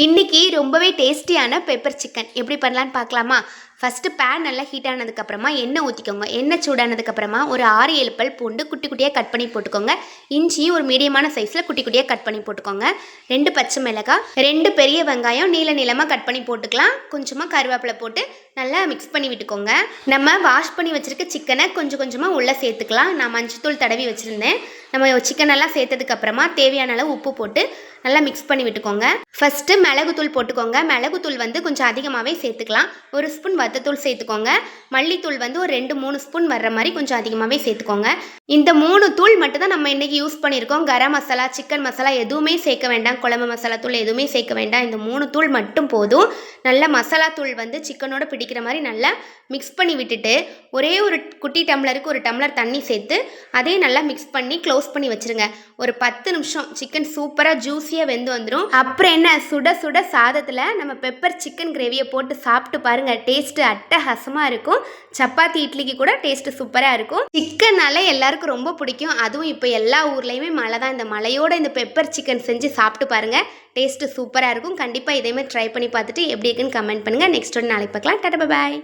இன்றைக்கி ரொம்பவே டேஸ்டியான பெப்பர் சிக்கன் எப்படி பண்ணலான்னு பார்க்கலாமா? ஃபஸ்ட்டு பேன் நல்லா ஹீட் ஆனதுக்கப்புறமா எண்ணெய் ஊற்றிக்கோங்க. எண்ணெய் சூடானதுக்கப்புறமா ஒரு 6-7 பல் பூண்டு குட்டி குட்டியாக கட் பண்ணி போட்டுக்கோங்க. இஞ்சி ஒரு மீடியமான சைஸில் குட்டி குட்டியாக கட் பண்ணி போட்டுக்கோங்க. 2 பச்சை மிளகாய், 2 பெரிய வெங்காயம் நீளமாக கட் பண்ணி போட்டுக்கலாம். கொஞ்சமாக கருவேப்பிலை போட்டு நல்லா மிக்ஸ் பண்ணி விட்டுக்கோங்க. நம்ம வாஷ் பண்ணி வச்சுருக்க சிக்கனை கொஞ்சமாக உள்ளே சேர்த்துக்கலாம். நான் மஞ்சத்தூள் தடவி வச்சுருந்தேன். நம்ம சிக்கன் எல்லாம் சேர்த்ததுக்கப்புறமா தேவையான அளவு உப்பு போட்டு நல்லா மிக்ஸ் பண்ணி விட்டுக்கோங்க. ஃபஸ்ட்டு மிளகுத்தூள் போட்டுக்கோங்க. மிளகுத்தூள் கொஞ்சம் அதிகமாகவே சேர்த்துக்கலாம். 1 ஸ்பூன் வத்தத்தூள் சேர்த்துக்கோங்க. மல்லித்தூள் ஒரு 2-3 ஸ்பூன் வர்ற மாதிரி கொஞ்சம் அதிகமாகவே சேர்த்துக்கோங்க. இந்த 3 தூள் மட்டும் தான் நம்ம இன்றைக்கி யூஸ் பண்ணியிருக்கோம். கரம் மசாலா, சிக்கன் மசாலா எதுவுமே சேர்க்க வேண்டாம். குழம்பு மசாலா தூள் எதுவுமே சேர்க்க வேண்டாம். இந்த 3 தூள் மட்டும் போதும். நல்லா மசாலா தூள் சிக்கனோட பிடிக்கிற மாதிரி நல்லா மிக்ஸ் பண்ணி விட்டுட்டு ஒரே ஒரு குட்டி டம்ளருக்கு 1 டம்ளர் தண்ணி சேர்த்து அதையும் நல்லா மிக்ஸ் பண்ணி க்ளோஸ் பண்ணி வச்சுருங்க. ஒரு 10 நிமிஷம் சிக்கன் சூப்பராக ஜூஸியாக வெந்து வந்துடும். அப்புறம் என்ன, சுட சுட சாதத்தில் நம்ம பெப்பர் சிக்கன் கிரேவியை போட்டு சாப்பிட்டு பாருங்கள். டேஸ்ட்டு அட்டகாசமாக இருக்கும். சப்பாத்தி இட்லிக்கு கூட டேஸ்ட்டு சூப்பராக இருக்கும். சிக்கன்னாலே எல்லாருக்கும் ரொம்ப பிடிக்கும். அதுவும் இப்போ எல்லா ஊர்லேயுமே மழை தான். இந்த மழையோட இந்த பெப்பர் சிக்கன் செஞ்சு சாப்பிட்டு பாருங்கள். டேஸ்ட்டு சூப்பராக இருக்கும். கண்டிப்பாக இதேமாதிரி ட்ரை பண்ணி பார்த்துட்டு எப்படி இருக்குன்னு கமெண்ட் பண்ணுங்கள். நெக்ஸ்ட் நாளைக்கு பார்க்கலாம். டாடா பாய்.